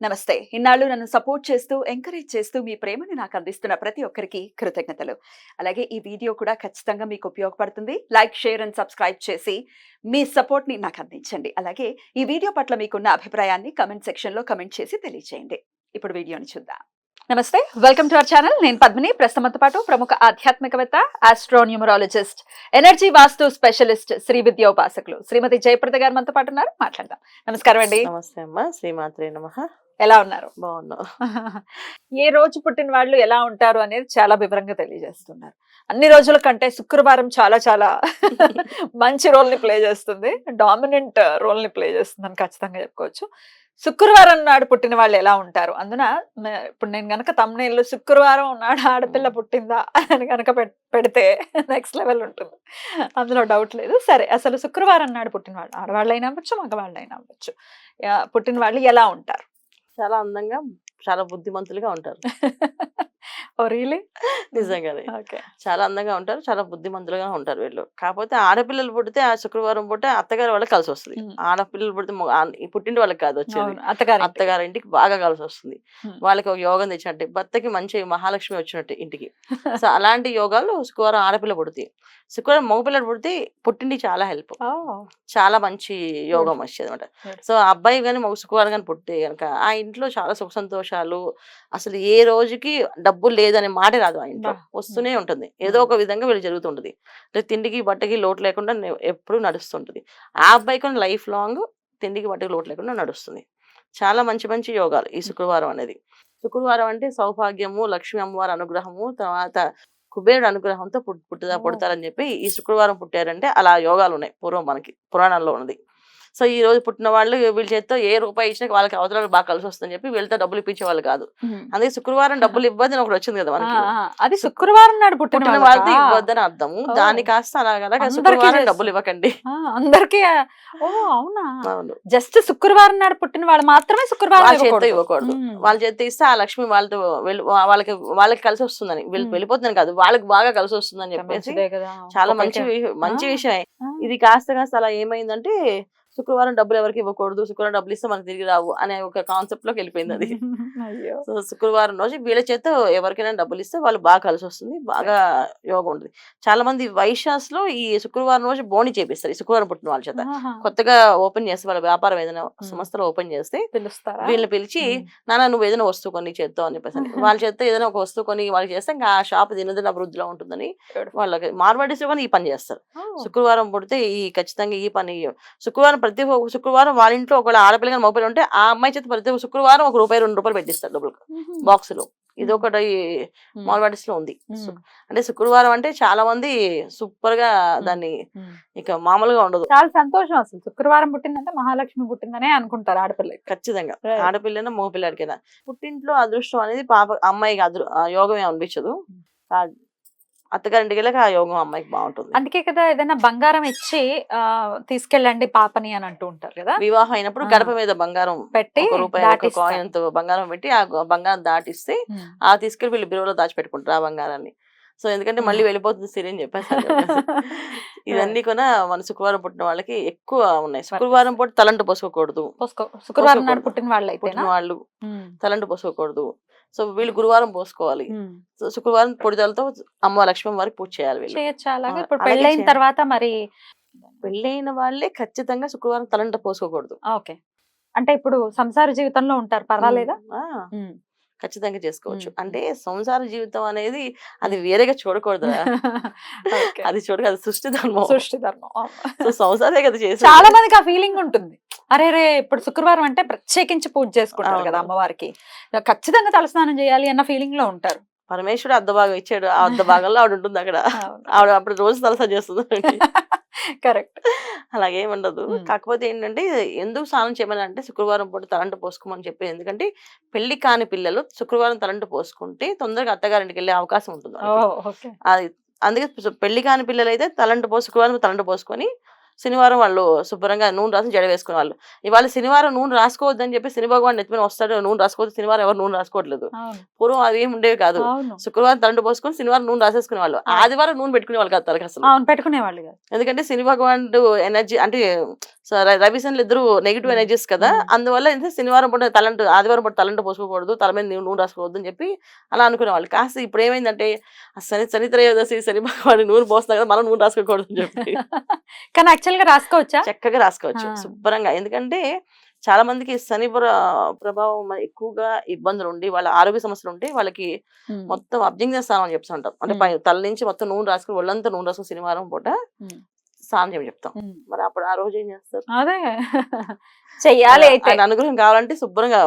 నమస్తే. ఇన్నాళ్ళు నన్ను సపోర్ట్ చేస్తూ, ఎంకరేజ్ చేస్తూ మీ ప్రేమని నాకు అందిస్తున్న ప్రతి ఒక్కరికి కృతజ్ఞతలు. అలాగే ఈ వీడియో కూడా ఖచ్చితంగా మీకు ఉపయోగపడుతుంది. లైక్, షేర్ అండ్ సబ్స్క్రైబ్ చేసి మీ సపోర్ట్‌ని నాకు అందించండి. అలాగే ఈ వీడియో పట్ల మీకున్న అభిప్రాయాన్ని కామెంట్ సెక్షన్‌లో కామెంట్ చేసి తెలియజేయండి. ఇప్పుడు వీడియోని చూద్దాం. నమస్తే. Welcome to our channel. నేను పద్మిని. ప్రస్తుతంతో పాటు ప్రముఖ ఆధ్యాత్మికవేత్త, ఆస్ట్రోన్యూమరాలజిస్ట్, ఎనర్జీ వాస్తు స్పెషలిస్ట్, శ్రీ విద్యా ఉపాసకులు శ్రీమతి జయప్రద గారు మనతో పాటు ఉన్నారు. మాట్లాడదాం. నమస్కారం అండి. నమస్తే అమ్మా, శ్రీమాత్రే నమః. ఎలా ఉన్నారు? బాగున్నాం. ఏ రోజు పుట్టిన వాళ్ళు ఎలా ఉంటారు అనేది చాలా వివరంగా తెలియజేస్తున్నారు. అన్ని రోజుల కంటే శుక్రవారం చాలా చాలా మంచి రోల్ ని ప్లే చేస్తుంది, డామినెంట్ రోల్ ని ప్లే చేస్తుంది అని ఖచ్చితంగా చెప్పుకోవచ్చు. శుక్రవారం నాడు పుట్టిన వాళ్ళు ఎలా ఉంటారు? అందున ఇప్పుడు నేను గనక తమ్ముళ్ళు శుక్రవారం నాడు ఆడపిల్ల పుట్టిందా అని కనుక పెడితే నెక్స్ట్ లెవెల్ ఉంటుంది, అందులో డౌట్ లేదు. సరే, అసలు శుక్రవారం నాడు పుట్టిన వాళ్ళు ఆడవాళ్ళైనా అవ్వచ్చు, మగవాళ్ళైనా అవ్వచ్చు, పుట్టిన వాళ్ళు ఎలా ఉంటారు? చాలా అందంగా, చాలా బుద్ధిమంతులుగా ఉంటారు. Oh really? నిజంగానే ఓకే. చాలా అందంగా ఉంటారు, చాలా బుద్ధిమంతులుగా ఉంటారు వీళ్ళు. కాకపోతే ఆడపిల్లలు పుడితే ఆ శుక్రవారం పూట అత్తగారి వాళ్ళకి కలిసి వస్తుంది. ఆడపిల్లలు పుడితే ఈ పుట్టింటి వాళ్ళకి కాదు వచ్చేది, అత్తగారింటికి బాగా కలిసి వస్తుంది. వాళ్ళకి ఒక యోగం తెచ్చినట్టే, భర్తకి మంచి మహాలక్ష్మి వచ్చినట్టు ఇంటికి. సో అలాంటి యోగాలు శుక్రవారం ఆడపిల్ల పుడితే, శుక్రవారం మగపిల్లలు పుడితే పుట్టింటి చాలా హెల్ప్, చాలా మంచి యోగం వచ్చేది అనమాట. సో అబ్బాయి కానీ మగ శుక్రవారం కానీ పుట్టే కనుక ఆ ఇంట్లో చాలా సుఖ సంతోషాలు, అసలు ఏ రోజుకి డబ్బులు లేదనే మాట రాదు, ఆ ఇంట్లో వస్తూనే ఉంటుంది. ఏదో ఒక విధంగా వీళ్ళు జరుగుతుంటది. తిండికి బట్టకి లోటు లేకుండా ఎప్పుడు నడుస్తుంటది. ఆ అబ్బాయి కూడా లైఫ్ లాంగ్ తిండికి బట్టకి లోటు లేకుండా నడుస్తుంది. చాలా మంచి మంచి యోగాలు ఈ శుక్రవారం అనేది. శుక్రవారం అంటే సౌభాగ్యము, లక్ష్మీ అమ్మవారి అనుగ్రహము, తర్వాత కుబేరుడు అనుగ్రహంతో పుడతారని చెప్పి ఈ శుక్రవారం పుట్టారంటే అలా యోగాలు ఉన్నాయి పూర్వం మనకి పురాణాల్లో ఉన్నది. సో ఈ రోజు పుట్టిన వాళ్ళు వీళ్ళ చేతితో ఏ రూపాయి ఇచ్చినా వాళ్ళకి అవతల బాగా కలిసి వస్తుందని చెప్పి వీళ్ళతో డబ్బులు ఇప్పించే వాళ్ళు కాదు. అందుకే శుక్రవారం డబ్బులు ఇవ్వద్దు అని ఒకటి వచ్చింది కదా మనకి. అది శుక్రవారం నాడు పుట్టిన వాళ్ళతో ఇవ్వద్దని అర్థము. దాని కాస్త అలాగ శుక్రవారం డబ్బులు ఇవ్వకండి అందరికి. అవునా? అవును, జస్ట్ శుక్రవారం నాడు పుట్టిన వాళ్ళు మాత్రమే శుక్రవారం వాళ్ళ చేతితో ఇవ్వకూడదు. వాళ్ళ చేతితో ఇస్తే ఆ లక్ష్మి వాళ్ళతో వాళ్ళకి కలిసి వస్తుందని, వెళ్ళిపోతుందని కాదు, వాళ్ళకి బాగా కలిసి వస్తుందని చెప్పేసి చాలా మంచి విషయం. ఇది కాస్త అలా ఏమైందంటే శుక్రవారం డబ్బులు ఎవరికి ఇవ్వకూడదు, శుక్రవారం డబ్బులు ఇస్తే మనకు తిరిగి రావు అనే ఒక కాన్సెప్ట్ లోకి వెళ్ళిపోయింది అది. సో శుక్రవారం రోజు వీళ్ళ చేత ఎవరికైనా డబ్బులు ఇస్తే వాళ్ళు బాగా కలిసి వస్తుంది, బాగా యోగం ఉంటుంది. చాలా మంది వైశ్యాస్ లో ఈ శుక్రవారం రోజు బోని చేపిస్తారు ఈ శుక్రవారం పుట్టిన వాళ్ళ చేత. కొత్తగా ఓపెన్ చేస్తే వాళ్ళ వ్యాపారం ఏదైనా సంస్థలో ఓపెన్ చేస్తే వీళ్ళని పిలిచి, నాన్న నువ్వు ఏదైనా వస్తువు కొని చేద్దాం అని చెప్పేసి వాళ్ళ చేత ఏదైనా ఒక వస్తువు కొని వాళ్ళకి చేస్తే ఇంకా ఆ షాప్ దినదిన అభివృద్ధిలో ఉంటుందని వాళ్ళకి మార్వాడీస్ లో ఈ పని చేస్తారు. శుక్రవారం పుడితే ఈ ఖచ్చితంగా ఈ పని శుక్రవారం ప్రతి శుక్రవారం వాళ్ళ ఇంట్లో ఒకవేళ ఆడపిల్ల కానీ మగపిల్ల ఉంటే ఆ అమ్మాయి చేత ప్రతి శుక్రవారం ఒక రూపాయి 2 రూపాయలు పెట్టిస్తారు డబ్బులు బాక్స్ లో. ఇది ఒకటి మాల్వాడీస్ లో ఉంది. అంటే శుక్రవారం అంటే చాలా మంది సూపర్ గా దాన్ని ఇక మామూలుగా ఉండదు. చాలా సంతోషం. అసలు శుక్రవారం పుట్టిందంటే మహాలక్ష్మి పుట్టిందనే అనుకుంటారు ఆడపిల్ల. ఖచ్చితంగా ఆడపిల్లైనా మగపిల్లడికైనా పుట్టింట్లో అదృష్టం అనేది అమ్మాయికి యోగమే అనిపించదు. అత్తగారింటికి వెళ్ళక ఆ యోగం అమ్మాయికి బాగుంటుంది. అందుకే కదా ఏదైనా బంగారం ఇచ్చి తీసుకెళ్ళండి పాపని అని అంటూ ఉంటారు కదా. వివాహం అయినప్పుడు గడప మీద బంగారం పెట్టి రూపాయి కాయిన్ తో బంగారం పెట్టి ఆ బంగారం దాటిస్తే ఆ తీసుకెళ్లి వీళ్ళు బిరువులో దాచిపెట్టుకుంటారు ఆ బంగారాన్ని. సో ఎందుకంటే మళ్ళీ వెళ్ళిపోతుంది సిరి అని చెప్పేసి ఇవన్నీ కూడా మన శుక్రవారం పుట్టిన వాళ్ళకి ఎక్కువ ఉన్నాయి. శుక్రవారం పూట తలంటు పోసుకోకూడదు. శుక్రవారం నాడు పుట్టిన వాళ్ళు తలంటు పోసుకోకూడదు. సో వీళ్ళు గురువారం పోసుకోవాలి. శుక్రవారం పొడిదలతో అమ్మ లక్ష్మీ వారికి పూజ చేయాలి. పెళ్ళైన తర్వాత మరి పెళ్ళైన వాళ్ళే ఖచ్చితంగా శుక్రవారం తలంట పోసుకోకూడదు. ఓకే. అంటే ఇప్పుడు సంసార జీవితంలో ఉంటారు, పర్వాలేదా? ఖచ్చితంగా చేసుకోవచ్చు. అంటే సంసార జీవితం అనేది అది వేరేగా చూడకూడదు, అది అది సృష్టి ధర్మం. సో సంసారే కదా చేసి చాలా మందికి ఆ ఫీలింగ్ ఉంటుంది. అరే ఇప్పుడు శుక్రవారం అంటే ప్రత్యేకించి పూజ చేసుకుంటారు కదా అమ్మవారికి, ఖచ్చితంగా తలస్నానం చేయాలి అన్న ఫీలింగ్ లో ఉంటారు. పరమేశ్వరుడు అర్ధ భాగం ఇచ్చాడు, ఆ అర్ధ భాగంలో ఆవిడ ఉంటుంది అక్కడ. ఆవిడ అప్పుడు రోజు తలస్నానం చేస్తుంది. కరెక్ట్. అలాగేముండదు. కాకపోతే ఏంటంటే ఎందుకు స్నానం చేయమని అంటే శుక్రవారం పూట తలంటు పోసుకోమని చెప్పి, ఎందుకంటే పెళ్లి కాని పిల్లలు శుక్రవారం తలంటు పోసుకుంటే తొందరగా అత్తగారింటికి వెళ్ళే అవకాశం ఉంటుంది. అది అందుకే పెళ్లి కాని పిల్లలు అయితే శుక్రవారం తలంటు పోసుకొని శనివారం వాళ్ళు శుభ్రంగా నూనె రాసి జడ వేసుకునే వాళ్ళు. ఇవాళ శనివారం నూనె రాసుకోవద్దని చెప్పి శని భగవాన్ నెత్తిమీద వస్తాడు, నూనె రాసుకోవద్దు, శనివారం ఎవరు నూనె రాసుకోవట్లేదు. పూర్వం అవి ఏమి ఉండేవి కాదు. శుక్రవారం తలంటు పోసుకొని శనివారం నూనె రాసేసుకునే వాళ్ళు. ఆదివారం నూనె పెట్టుకునే వాళ్ళు కాదు తలకి అసలు. పెట్టుకునేవాళ్ళు కాదు. ఎందుకంటే శని భగవానుడు ఎనర్జీ అంటే రవిశనులు ఇద్దరు నెగిటివ్ ఎనర్జీస్ కదా, అందువల్ల ఏంటంటే శనివారం పూట తలంటు, ఆదివారం పూట తలంటు పోసుకోకూడదు, తల మీద నూనె రాసుకోవద్దు అని చెప్పి అలా అనుకునేవాళ్ళు. కాస్త ఇప్పుడు ఏమైందంటే శని త్రయోదశి శని భగవాన్ నూనె పోస్తున్నా కదా, మనం నూనె రాసుకోకూడదు అని చెప్పి. కానీ యాక్చువల్ గా రాసుకోవచ్చా? చక్కగా రాసుకోవచ్చు శుభ్రంగా. ఎందుకంటే చాలా మందికి శని ప్రభావం ఎక్కువగా ఇబ్బందులు ఉండి వాళ్ళ ఆరోగ్య సమస్యలు ఉంటే వాళ్ళకి మొత్తం అభ్యంగ స్నానం అని చెప్తూ ఉంటాం. అంటే తల నుంచి మొత్తం నూనె రాసుకుని ఒళ్ళంతా నూనె రాసుకుని శనివారం పూట స్నానం చేయమని చెప్తాం. మరి అప్పుడు ఆ రోజు ఏం చేస్తారు? అదే చెయ్యాలి. ఆయన అనుగ్రహం కావాలంటే శుభ్రంగా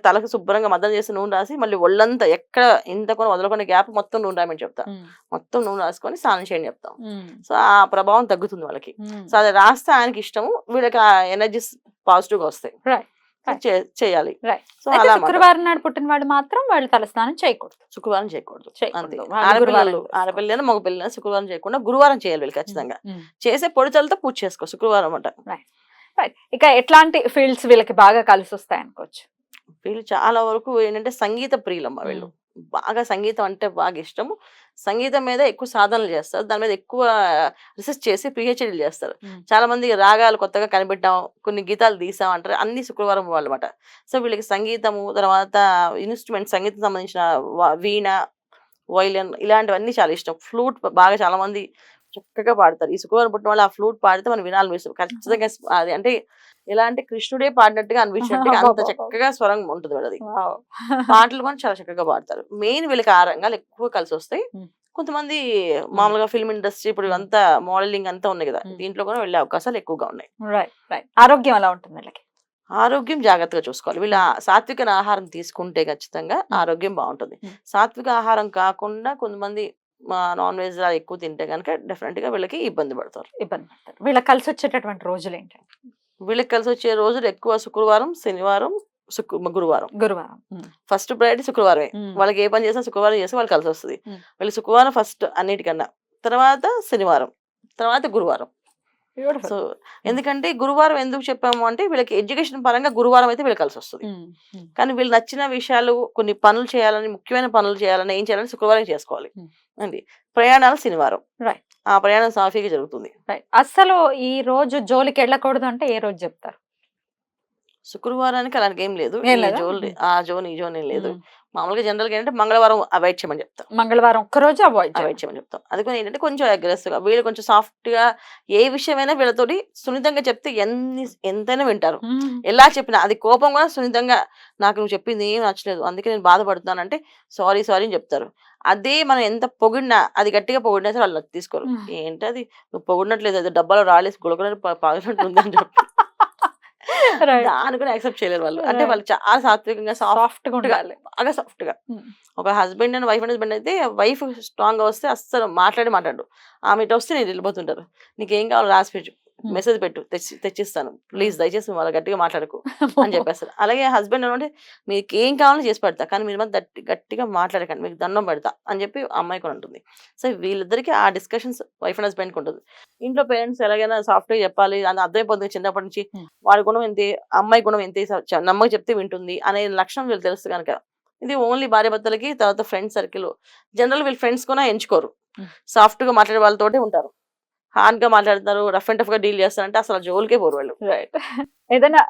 తలకు శుభ్రంగా మద్దతు చేసి నూనె రాసి మళ్ళీ ఒళ్ళంతా ఎక్కడ ఇంత కూడా వదలకుండా గ్యాప్ మొత్తం నూనె రాయమని చెప్తాం. మొత్తం నూనె రాసుకొని స్నానం చేయని చెప్తాం. సో ఆ ప్రభావం తగ్గుతుంది వాళ్ళకి. సో అది రాస్తే ఆయనకి ఇష్టము, వీళ్ళకి ఆ ఎనర్జీస్ పాజిటివ్ గా వస్తాయి. చేయాలి. శుక్రవారం నాడు పుట్టిన వాడు మాత్రం వాళ్ళు తలస్నానం చేయకూడదు. శుక్రవారం చేయకూడదు. ఆడపిల్లలు మగపిల్లలు శుక్రవారం చేయకుండా గురువారం చేయాలి వీళ్ళు ఖచ్చితంగా. చేసే పొడిచలతో పూజ చేసుకో శుక్రవారం అంట. ఇక ఎట్లాంటి ఫీల్డ్స్ వీళ్ళకి బాగా కలిసి వస్తాయి అనుకోవచ్చు? వీళ్ళు చాలా వరకు ఏంటంటే సంగీత ప్రియులమ్మ. వీళ్ళు బాగా సంగీతం అంటే బాగా ఇష్టము. సంగీతం మీద ఎక్కువ సాధనలు చేస్తారు, దాని మీద ఎక్కువ రీసెర్చ్ చేసి పిహెచ్డీలు చేస్తారు. చాలా మంది రాగాలు కొత్తగా కనిపెట్టాం, కొన్ని గీతాలు తీసాం అంటారు, అన్ని శుక్రవారం వాళ్ళు అనమాట. సో వీళ్ళకి సంగీతము, తర్వాత ఇన్స్ట్రుమెంట్ సంగీతం సంబంధించిన వీణ, వైలిన్ ఇలాంటివన్నీ చాలా ఇష్టం. ఫ్లూట్ బాగా చాలా మంది చక్కగా పాడతారు. ఈ శుక్రవారం పుట్టిన వాళ్ళు ఆ ఫ్లూట్ పాడితే మనం వినాలనిపిస్తుంది ఖచ్చితంగా. అది అంటే ఎలా అంటే కృష్ణుడే పాడినట్టుగా అనిపించినట్టుగా అంత చక్కగా స్వరం ఉంటుంది వాళ్ళది. పాటలు కూడా చాలా చక్కగా పాడతారు. మెయిన్ వీళ్ళకి ఆ రంగాలు ఎక్కువ కలిసి వస్తాయి. కొంతమంది మామూలుగా ఫిల్మ్ ఇండస్ట్రీ ఇప్పుడు అంతా మోడలింగ్ అంతా ఉన్నాయి కదా, దీంట్లో కూడా వెళ్ళే అవకాశాలు ఎక్కువగా ఉన్నాయి. ఆరోగ్యం ఎలా ఉంటుంది వీళ్ళకి? ఆరోగ్యం జాగ్రత్తగా చూసుకోవాలి. వీళ్ళ సాత్విక ఆహారం తీసుకుంటే ఖచ్చితంగా ఆరోగ్యం బాగుంటుంది. సాత్విక ఆహారం కాకుండా కొంతమంది నాన్ వెజ్ ఎక్కువ తింటే కనుక డెఫినెట్ గా వీళ్ళకి ఇబ్బంది పడతారు. వీళ్ళకి కలిసి వచ్చేటటువంటి రోజులు ఏంటంటే, వీళ్ళకి కలిసి వచ్చే రోజులు ఎక్కువ శుక్రవారం, శనివారం, గురువారం. ఫస్ట్ ప్రయారిటీ శుక్రవారమే. వాళ్ళకి ఏ పని చేసినా శుక్రవారం చేస్తే వాళ్ళకి కలిసి వస్తుంది. వీళ్ళు శుక్రవారం ఫస్ట్ అన్నిటికన్నా, తర్వాత శనివారం, తర్వాత గురువారం. సో ఎందుకంటే గురువారం ఎందుకు చెప్పాము అంటే వీళ్ళకి ఎడ్యుకేషన్ పరంగా గురువారం అయితే వీళ్ళకి కలిసి వస్తుంది. కానీ వీళ్ళు నచ్చిన విషయాలు, కొన్ని పనులు చేయాలని, ముఖ్యమైన పనులు చేయాలని, ఏం చేయాలని శుక్రవారం చేసుకోవాలి అండి. ప్రయాణాలు శనివారం, ఆ ప్రయాణం సాఫీగా జరుగుతుంది. అసలు ఈ రోజు జోలికి వెళ్ళకూడదు అంటే ఏ రోజు చెప్తారు? శుక్రవారానికి అలాంటి ఏం లేదు. ఆ జోన్ ఈ జోన్ ఏం లేదు. మామూలుగా జనరల్ గా ఏంటంటే మంగళవారం అవాయిడ్ చేయమని చెప్తాం. మంగళవారం ఒక్కరోజు అవాయిడ్ చేయమని చెప్తాం. అది కూడా ఏంటంటే కొంచెం అగ్రెసివ్ గా, వీళ్ళు కొంచెం సాఫ్ట్ గా ఏ విషయమైనా వీళ్ళతోటి సున్నితంగా చెప్తే ఎంతైనా వింటారు. ఎలా చెప్పినా అది కోపం కూడా సున్నితంగా, నాకు నువ్వు చెప్పింది ఏం నచ్చలేదు అందుకే నేను బాధపడుతున్నాను అంటే సారీ అని చెప్తారు. అదే మనం ఎంత పొగిడినా, అది గట్టిగా పొగిడినా సరే వాళ్ళు తీసుకోరు. ఏంటది నువ్వు పొగిడినట్లేదు, అది డబ్బాలో రాలేసి గులకలు పాగినట్టు ఉంది అని చెప్పి దాని కూడా యాక్సెప్ట్ చేయలేరు వాళ్ళు. అంటే వాళ్ళు చాలా సాత్వికంగా సాఫ్ట్ గా ఉండాలి, బాగా సాఫ్ట్ గా. ఒక husband and wife and husband అయితే వైఫ్ స్ట్రాంగ్ గా వస్తే అస్సలు మాట్లాడు ఆమె ఇటు వస్తే నేను వెళ్ళిపోతుంటారు. నీకేం కావాలో రాసి పెట్టు, మెసేజ్ పెట్టు, తెచ్చిస్తాను, ప్లీజ్ దయచేసి వాళ్ళ గట్టిగా మాట్లాడకు అని చెప్పేస్తారు. అలాగే హస్బెండ్ అంటే మీకు ఏం కావాలో చేసి పెడతా, కానీ మీరు గట్టిగా మాట్లాడకండి, మీకు దండం పెడతా అని చెప్పి అమ్మాయి కూడా ఉంటుంది. సో వీళ్ళిద్దరికి ఆ డిస్కషన్స్ వైఫ్ అండ్ హస్బెండ్ కి ఉంటుంది. ఇంట్లో పేరెంట్స్ ఎలాగైనా సాఫ్ట్ గా చెప్పాలి అని అర్థమైపోతుంది చిన్నప్పటి నుంచి. వాడి గుణం ఎంతే, అమ్మాయి గుణం ఎంతే, నమ్మకి చెప్తే వింటుంది అనే లక్షణం వీళ్ళు తెలుస్తుంది కనుక. ఇది ఓన్లీ భార్య భర్తలకి, తర్వాత ఫ్రెండ్స్ సర్కిల్. జనరల్ వీళ్ళు ఫ్రెండ్స్ కూడా ఎంచుకోరు, సాఫ్ట్ గా మాట్లాడే వాళ్ళతోటే ఉంటారు. హార్డ్ గా మాట్లాడతారు, రఫ్ అండ్ టఫ్ గా డీల్ చేస్తారంటే అసలు జోలికే పోరు వాళ్ళు. ఏదైనా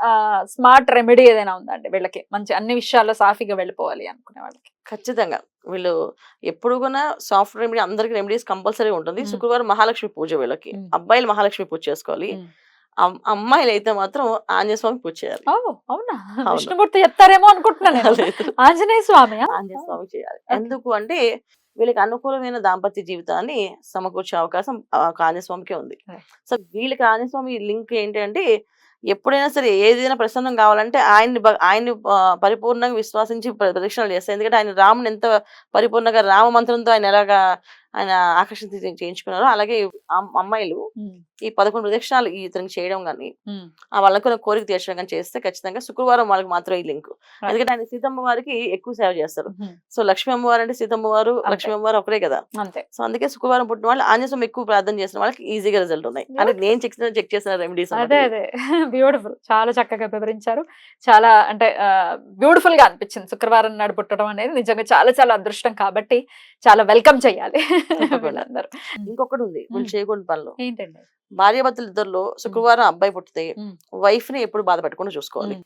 స్మార్ట్ రెమెడీ ఏదైనా ఉందా అండి వీళ్ళకి, మంచి అన్ని విషయాల్లో సాఫీగా వెళ్ళిపోవాలి అనుకునే వాళ్ళకి? ఖచ్చితంగా వీళ్ళు ఎప్పుడు కూడా సాఫ్ట్ రెమెడీ, అందరికి రెమెడీస్ కంపల్సరీ ఉంటుంది. శుక్రవారం మహాలక్ష్మి పూజ వీళ్ళకి. అబ్బాయిలు మహాలక్ష్మి పూజ చేసుకోవాలి, అమ్మాయిలు అయితే మాత్రం ఆంజనేయ స్వామి పూజ చేయాలి. అవునా? విష్ణుమూర్తి చెప్తారేమో అనుకుంటున్నాను. ఆంజనేయ స్వామి చేయాలి. ఎందుకు అంటే వీళ్ళకి అనుకూలమైన దాంపత్య జీవితాన్ని సమకూర్చే అవకాశం ఆంజనేయ స్వామికే ఉంది. సో వీళ్ళకి ఆంజనేయ స్వామి లింక్ ఏంటంటే ఎప్పుడైనా సరే ఏదైనా ప్రసన్నం కావాలంటే ఆయన్ని పరిపూర్ణంగా విశ్వాసించి ప్రదక్షిణలు చేస్తారు. ఎందుకంటే ఆయన రాముని ఎంత పరిపూర్ణంగా రామ మంత్రంతో ఆయన ఎలాగా ఆయన ఆకర్షణ చేయించుకున్నారో, అలాగే అమ్మాయిలు ఈ 11 ప్రదక్షిణాలు ఇతనికి చేయడం కానీ వాళ్ళకు కోరిక తీర్చడం కానీ చేస్తే ఖచ్చితంగా శుక్రవారం వాళ్ళకి మాత్రం ఈ లింక్. ఎందుకంటే ఆయన సీతమ్మ వారికి ఎక్కువ సేవ చేస్తారు. సో లక్ష్మీ అమ్మవారు అంటే సీతమ్మ వారు లక్ష్మీ అమ్మవారు ఒకరే కదా. అంతే. సో అందుకే శుక్రవారం పుట్టిన వాళ్ళు ఆంజనేయ స్వామి ఎక్కువ ప్రార్థన చేసిన వాళ్ళకి ఈజీగా రిజల్ట్ ఉన్నాయి. అంటే నేను చెక్ చేసిన రెమెడీస్. అదే బ్యూటిఫుల్, చాలా చక్కగా వివరించారు. చాలా అంటే బ్యూటిఫుల్ గా అనిపించింది. శుక్రవారం నాడు పుట్టడం అనేది నిజంగా చాలా చాలా అదృష్టం కాబట్టి చాలా వెల్కమ్ చేయాలి వీళ్ళందరూ. ఇంకొకటి ఉంది వీళ్ళు చేయకూడని పనులు. ఏంటండి? భార్యాభర్తలు ఇద్దరులో శుక్రవారం అబ్బాయి పుట్టితే వైఫ్ ని ఎప్పుడు బాధ పెట్టకుండా చూసుకోవాలి.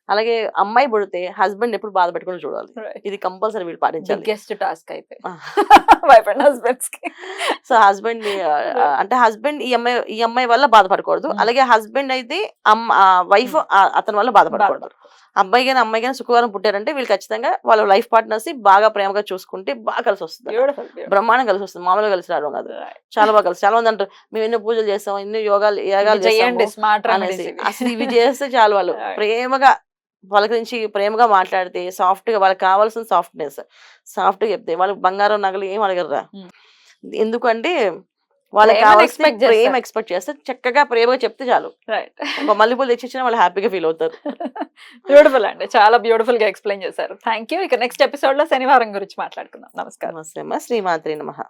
అలాగే అమ్మాయి పుడితే హస్బెండ్ ఎప్పుడు బాధ పెట్టకుండా చూడాలి. ఇది కంపల్సరీ వీళ్ళు పాటించాలి. బిగ్గెస్ట్ టాస్క్ అయితే వైఫ్ అండ్ హస్బెండ్స్ కి. సో హస్బెండ్ అంటే హస్బెండ్ ఈ అమ్మాయి వల్ల బాధపడకూడదు. అలాగే హస్బెండ్ అయితే వైఫ్ అతని వల్ల బాధపడకూడదు. అబ్బాయి కానీ అమ్మాయి కానీ శుక్రవారం పుట్టారంటే వీళ్ళు ఖచ్చితంగా వాళ్ళ లైఫ్ పార్ట్నర్స్ బాగా ప్రేమగా చూసుకుంటే బాగా కలిసి వస్తుంది. బ్రహ్మాండం కలిసి వస్తుంది. మామూలుగా కలిసి రావడం కాదు, చాలా బాగా కలిసి. చాలా మంది అంటారు మేము ఎన్నో పూజలు చేస్తాం, ఎన్నో యాగాలు అనేసి. అసలు ఇవి చేస్తే చాలు వాళ్ళు ప్రేమగా పలకరించి ప్రేమగా మాట్లాడితే, సాఫ్ట్ గా వాళ్ళకి కావాల్సిన సాఫ్ట్నెస్ సాఫ్ట్ గా చెప్తే వాళ్ళు బంగారం నగలు ఏం అడగరా. ఎందుకంటే వాళ్ళకి కావాల్సిన ప్రేమ ఎక్స్పెక్ట్ చేస్తే చక్కగా ప్రేమగా చెప్తే చాలు. మల్లెపూలు తెచ్చిచ్చినా వాళ్ళు హ్యాపీగా ఫీల్ అవుతారు. బ్యూటిఫుల్ అండి, చాలా బ్యూటిఫుల్ గా ఎక్స్ప్లెయిన్ చేశారు. Thank you. ఇక నెక్స్ట్ ఎపిసోడ్ లో శనివారం గురించి మాట్లాడుకుందాం. నమస్కారం. నమస్తే అమ్మ. శ్రీమాత్రే నమః.